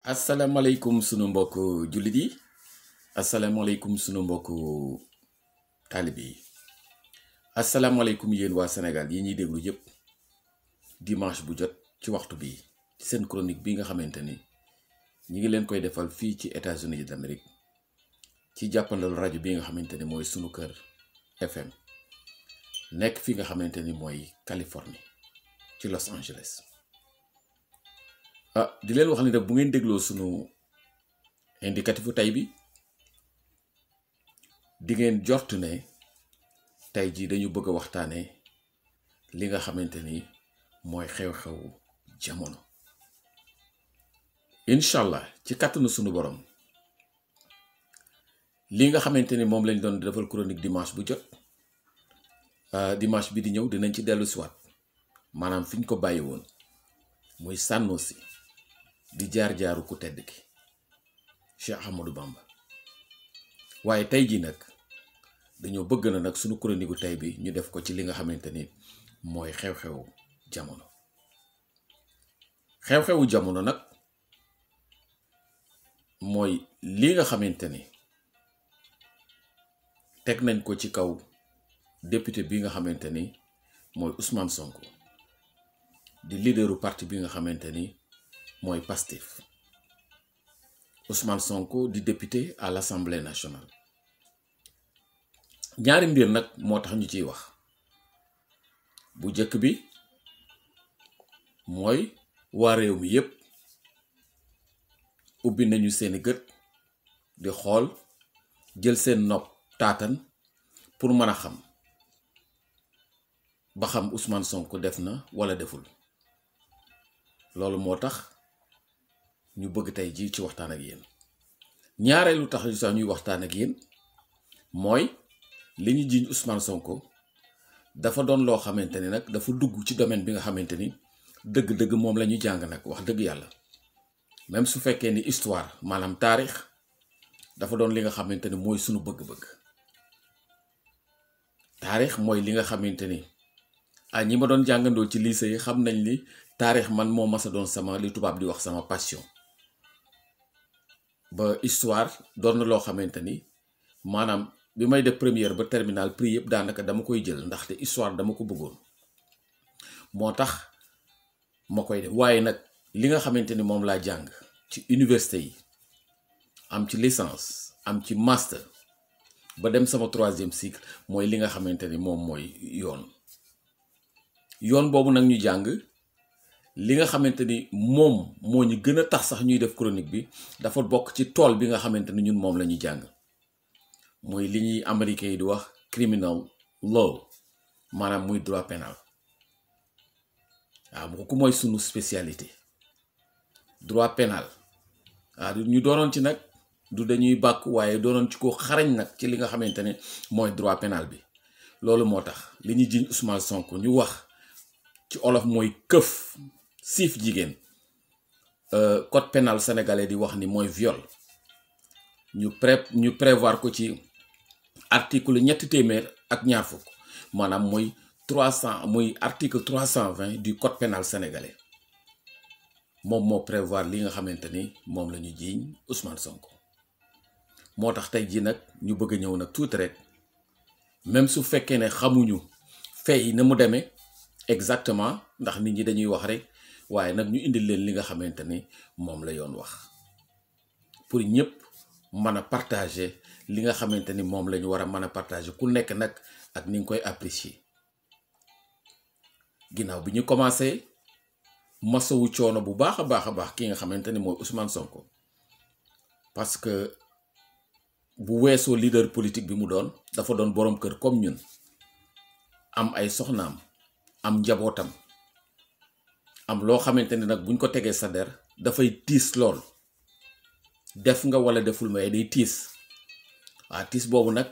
asalaamaaleykum sunu mbokk jullit yi asalaamaaleykum sunu mbokk taalibe yi asalaamaaleykum yéen waa Sénégal yi ñuy déglu yépp dimanche bu jot ci waxtu bi ci seen chronique bi nga xamante ni ñi ngi leen koy defal fii ci États-Unis d'Amérique ci jàppandalu rajo bi nga xamante ni mooy sunu kër FM nekk fi nga xamante ni mooy Californie ci Los Angeles. di leen wax ni nag bu ngeen dégloo sunu indicatifu tey bi di ngeen jort ne tey jii dañu bëgg a waxtaane li nga xamante ni mooy xew-xewu jamono incha allah ci kàttanu sunu borom li nga xamante ni moom lañ doon defal chronique dimanche bu jot dimanche bi di ñëw dinañ ci dellu siwaat maanaam fi ñu ko bàyyi woon muy Sànnoosi di jaar-jaaru ku tedd ki Cheikh Ahmadou Bamba waaye tey jii nag dañoo bëgg na nag sunu chronique gu tey bi ñu def ko ci li nga xamante ni mooy xew-xewu jamono xew-xewu jamono nag mooy li nga xamante ni teg nañ ko ci kaw député bi nga xamante ni mooy Ousmane Sonko di leaderu parti bi nga xamante ni mooy Pastef Ousmane Sonko di député à l'Assemblée nationale ñaari mbir nag moo tax ñu ciy wax bu jëkk bi mooy waa réew mi yépp ubbi nañu seeni gët di xool jël seen nopp taatan pour mën a xam ba xam Ousmane Sonko def na walla deful loolu moo tax ñu bëgg tey jii ci waxtaan ak yéen ñaareelu tax yu sax ñuy waxtaan ak yéen mooy li ñu jiiñ Ousmane Sonko dafa doon loo xamante ni nag dafa dugg ci domaine bi nga xamante ni dëgg-dëgg moom la ñu jàng nag wax dëgg yàlla même su fekkee ni histoire maanaam taarix dafa doon li nga xamante ni mooy sunu bëgg-bëgg taarix mooy li nga xamante ni ñi ma doon jàngandoo ci lycée yi xam nañ ni taarix man moo mas a doon sama li tubaab di wax sama passion ba histoire doon na loo xamante ni maanaam bi may def première ba terminale prix yëpp daanaka dama koy jël ndaxte histoire dama ko bëggoon moo tax ma koy def waaye nag li nga xamante ni moom laa jàng ci université yi am ci licence am ci master ba dem sama 3e cycle mooy li nga xamante ni moom mooy yoon boobu nag ñu jàng li nga xamante ni moom moo ñu gën a tax sax ñuy def chronique bi dafa bokk ci tool bi nga xamante ni ñun moom la ñuy jàng mooy li ñuy américain yi di wax criminal law maanaam muy droit pénal waaw kooku mooy sunu spécialité droit pénal waaw ñu doonoon ci nag du dañuy bàkk waaye doonoon ci ko xarañ nag ci li nga xamante ne mooy droit pénal bi loolu moo tax li ñu jiñ Ousmane Sonko ñu wax ci olof mooy këf siif jigéen code pénal sénégalais di wax ni mooy viol ñu prévoir ko ci article 300 maanaam mooy 300 muy article 320 du code pénal sénégalais moom moo prévoir li nga xamante ni moom la ñu jiiñ Ousmane Sonko moo tax tey jii nag ñu bëgg a ñëw nag tuuti rek même su fekkee ne xamuñu fay yi na mu demee exactement ndax nit ñi dañuy wax rek waaye nag ñu indil leen li nga xamante ni moom la yoon wax pour ñëpp mën a partager li nga xamante ni moom la ñu war a mën a partager ku nekk nag ak ni nga koy apprécier ginnaaw bi ñu commencé masawu coono bu baax a baax ki nga xamante ni mooy Ousmane Sonko parce que bu weesoo leader politique bi mu doon dafa doon boroom kër comme ñun am ay soxnaam am njabootam am loo xamante ni nag buñ ko tegee sa der dafay tiis lool def nga walla deful may day tiis waaw tiis boobu nag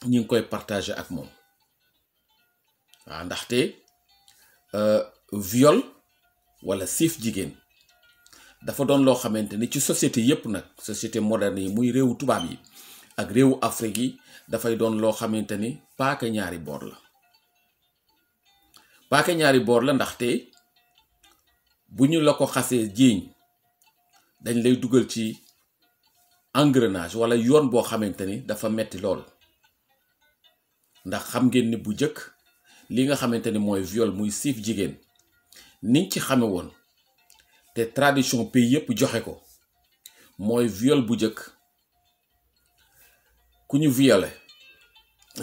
ñu ngi koy partager ak moom waaw ndaxte viol walla siif jigéen dafa doon loo xamante ni ci société yépp nag société moderne yi muy réewu tubaab yi ak réewu Afrique yi dafay doon loo xamante ni paaka ñaari boor la ndaxte bu ñu la ko xasee jiiñ dañ lay dugal ci engrenage wala yoon boo xamante ni dafa metti lool ndax xam ngeen ni bu njëkk li nga xamante ni mooy viol muy siif jigéen niñ ci xame woon te tradition pays yépp joxe ko mooy viol bu njëkk ku ñu violé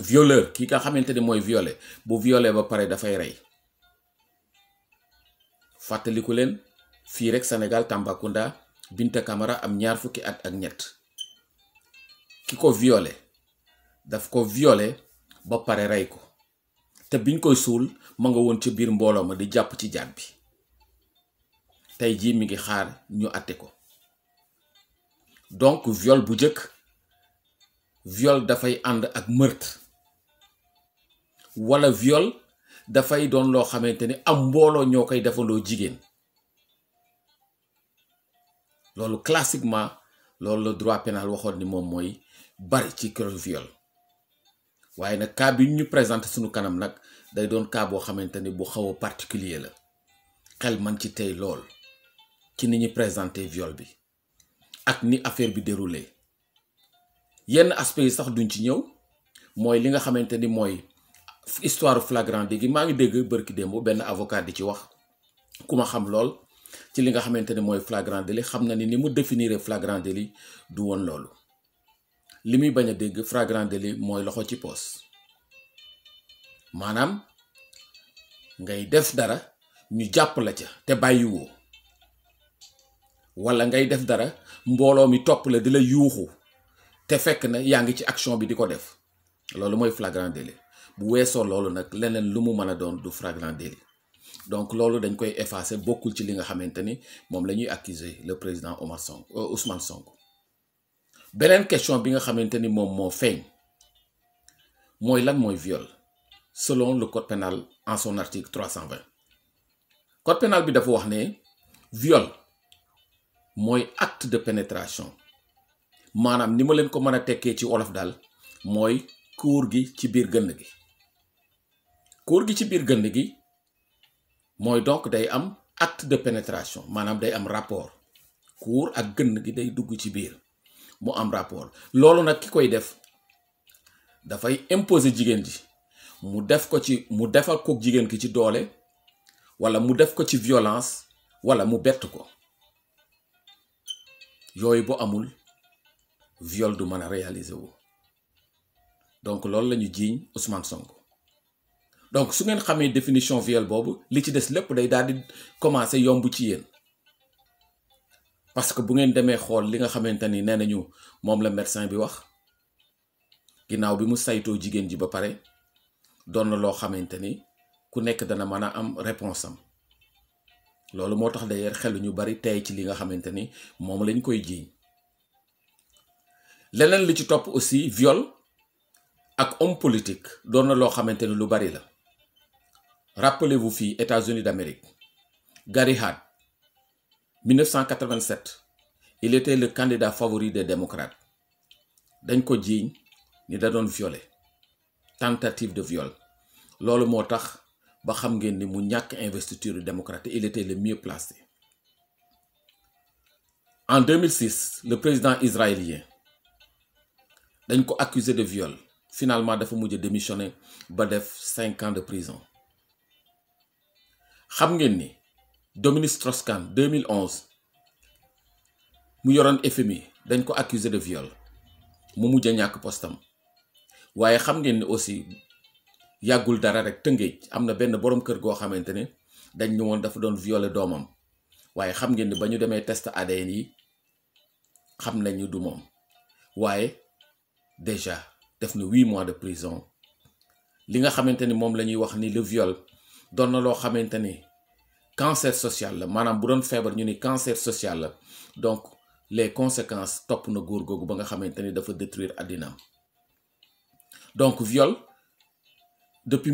violeur ki nga xamante ni mooy violé bu violé ba pare dafay rey fàttaliku leen fii rek Sénégal Tambacounda Binta Camara am 20 fukki at ak ñett ki ko violé daf ko violé ba pare rey ko te biñ koy suul ma nga woon ci biir mbooloo ma di jàpp ci jaat bi tey jii mi ngi xaar ñu àtte ko donc viol bu njëkk viol dafay ànd ak meurtre wala viol dafay doon loo xamante ni am mbooloo ñoo koy defandoo jigéen loolu classiquement loolu le droit pénal waxoon ni moom mooy bari ci kër viol waaye nag cas bi ñu présenté suñu kanam nag day doon cas boo xamante ni bu xaw a particulier la xel man ci tey lool ci ni ñu présenté viol bi ak ni affaire bi déroulé yenn aspect yi sax duñ ci ñëw mooy li nga xamante ni mooy histoire flagrant délit gi maa ngi dégg bërki démb benn avocat di ci wax ku ma xam lool ci li nga xamante ni mooy flagrant délit xam na ni mu définir flagrant délit du woon loolu li muy bañ a dégg flagrant délit mooy loxo ci poos maanaam ngay def dara ñu jàpp la ca te bàyyiwoo wala ngay def dara mbooloo mi topp la di la yuuxu te fekk na yaa ngi ci action bi di ko def loolu mooy flagrant délit bu weesoo loolu nag leneen lu mu mën a doon du flagrant délit donc loolu dañ koy effacer bokkul ci li nga xamante ni moom la ñuy accuser le président Ousmane Sonko beneen question bi nga xamante ni moom moo feeñ mooy lan mooy viol selon le code pénal en son article 320 code pénal bi dafa wax ne viol mooy acte de pénétration maanaam ni ma leen ko mën a tekkee ci wolof daal mooy kuur gi ci biir gënn gi kuur gi ci biir gënn gi mooy donc day am acte de pénétration maanaam day am rapport kuur ak gënn gi day dugg ci biir mu am rapport loolu nag ki koy def dafay imposer jigéen ji mu defal ko jigéen ki ci doole wala mu def ko ci violence wala mu bett ko yooyu bu amul viol du mën a réaliser wu donc loolu la ñu jiiñ Ousmane Sonko donc su ngeen xamee définition viol boobu li ci des lépp day daal di commencer yomb ci yéen parce que bu ngeen demee xool li nga xamante ni nee nañu moom la médecin bi wax ginnaaw bi mu saytoo jigéen ji ba pare doon na loo xamante ni ku nekk dana mën a am réponse am loolu moo tax d'ailleurs xelu ñu bari tey ci li nga xamante ni moom lañ koy jiiñ leneen li ci topp aussi viol ak homme politique doon na loo xamante ni lu bari la rappelez-vous fii États-Unis d'Amérique Gary Hart 1987 il était le candidat favori des démocrates dañ ko jiiñ ni da doon violé tentative de viol loolu moo tax ba xam ngeen ni mu ñàkk investiture démocrate il était le mieux placé en 2006 le président israélien dañ ko accusé de viol finalement dafa mujj démissionner ba def 5 ans de prison xam ngeen ni Dominique Strauss-Kahn 2011 mu yoroon FMI dañ ko accusé de viol mu mujj a ñàkk postam waaye xam ngeen ni aussi yàggul dara rek Tëngéej am na benn boroom kër goo xamante ne dañ ñu woon dafa doon violer doomam waaye xam ngeen ni ba ñu demee test ADN yi xam nañu du moom waaye déjà def na 8 mois de prison li nga xamante ni moom la ñuy wax ni le viol doon na loo xamante ni cancer social la maanaam bu doon feebar ñu ni cancer social la donc les conséquences topp na góor googu ba nga xamante ni dafa détruire àddinaam donc viol depuis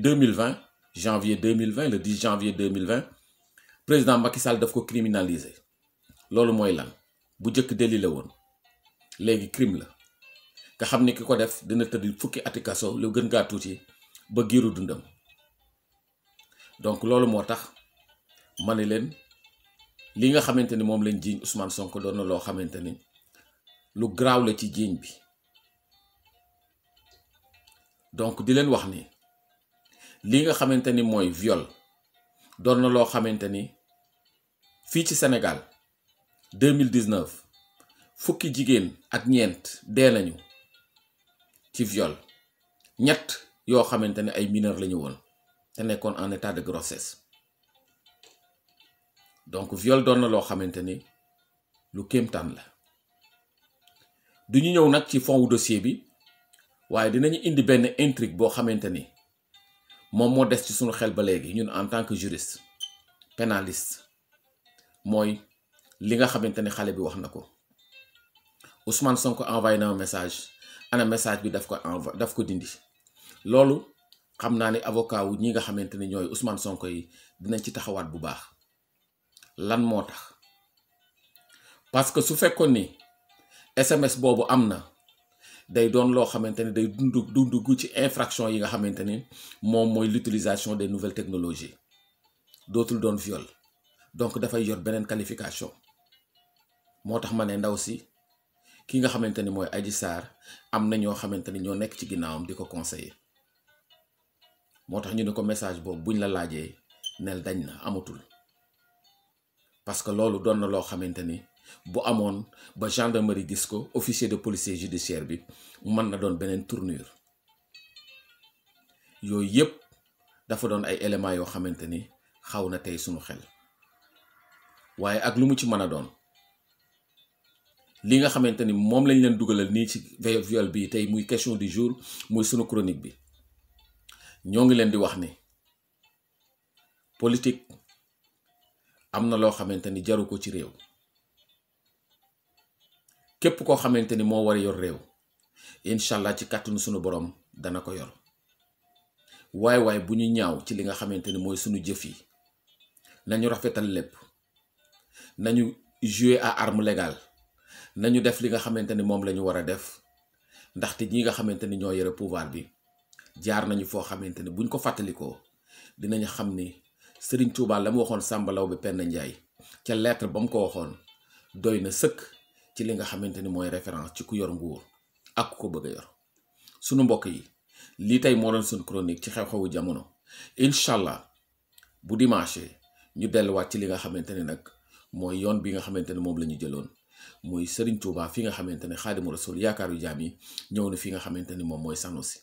2020 janvier 2020 le 10 janvier 2020 président Macky Sall daf ko criminaliser loolu mooy lan bu njëkk délit la woon léegi crime la nga xam ni ki ko def dina tëdd fukki ati kaso lu gën gaa tuuti ba giiru dundam donc loolu moo tax ma ne leen li nga xamante ni moom lañ jiiñ Ousmane Sonko doon na loo xamante ni lu garaaw la ci jiiñ bi. donc di leen wax ni li nga xamante ni mooy viol doon na loo xamante ni fii ci Sénégal 2019 fukki jigéen ak ñeent dee nañu ci viol, ñett yoo xamante ne ay mineur lañu woon te nekkoon en état de grossesse. donc viol doon na loo xamante ni lu kéemtaan la. du ñu ñëw nag ci fond wu dossier bi waaye dinañu indi benn intrigue boo xamante ni moom moo des ci sunu xel ba léegi ñun en tant que juriste pénaliste. mooy li nga xamante ni xale bi wax na ko Ousmane Sonko envoyé na un message, ana message bi daf ko dindi. loolu xam naa ne avocat wu ñi nga xamante ni ñooy Ousmane Sonko yi dinañ ci taxawaat bu baax. lan moo tax parce que su fekkoon ni SMS boobu am na day doon loo xamante ni day dugg ci infraction yi nga xamante ni moom mooy l'utilisation des nouvelles technologies, dootul doon viol. donc dafay yor beneen qualification. moo tax ma ne ndaw si ki nga xamante ni mooy Adji Sarr am na ñoo xamante ni ñoo nekk ci ginnaawam di ko conseiller. moo tax ñu ne ko message boobu buñ la laajee nel dañ na amatul. parce que loolu doon na loo xamante ni bu amoon ba gendarmerie gis ko officier de police judiciaire bi mën na doon beneen tournure. yooyu yépp dafa doon ay éléments yoo xamante ni xaw na tey sunu xel. waaye ak lu mu ci mën a doon li nga xamante ni moom lañ leen dugalal nii ci viol bi tey muy question du jour muy sunu chronique bi ñoo ngi leen di wax ni politique am na loo xamante ni jaru ko ci réew. képp koo xamante ni moo war a yor réew incha allah ci kàttanu sunu borom dana ko yor. waaye bu ñu ñaaw ci li nga xamante ni mooy sunu jëf yi nañu rafetal lépp. nañu jouer à arme légale. nañu def li nga xamante ni moom la ñu war a def ndaxte ñi nga xamante ni ñoo yore pouvoir bi jaar nañu foo xamante ni buñ ko fàttalikoo dinañu xam ni Serigne Touba la mu waxoon Samba Laobé Penda Ndiaye ca lettre ba mu ko waxoon doy na sëkk ci li nga xamante ni mooy référence ci ku yor nguur ak ku ko bëgg a yor. sunu mbokk yi lii tey moo doon sunu chronique ci xew-xewu jamono. incha allah bu dimanche ñu delluwaat ci li nga xamante ni nag mooy yoon bi nga xamante ne moom la ñu jëloon muy Serigne Touba fi nga xamante ne Xaadimu Rasuul yaakaaru jaam yi ñëw na fi nga xamante ni moom mooy Sanosi.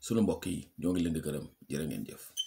sunu mbokk yi ñoo ngi leen di gërëm jërë ngeen jëf.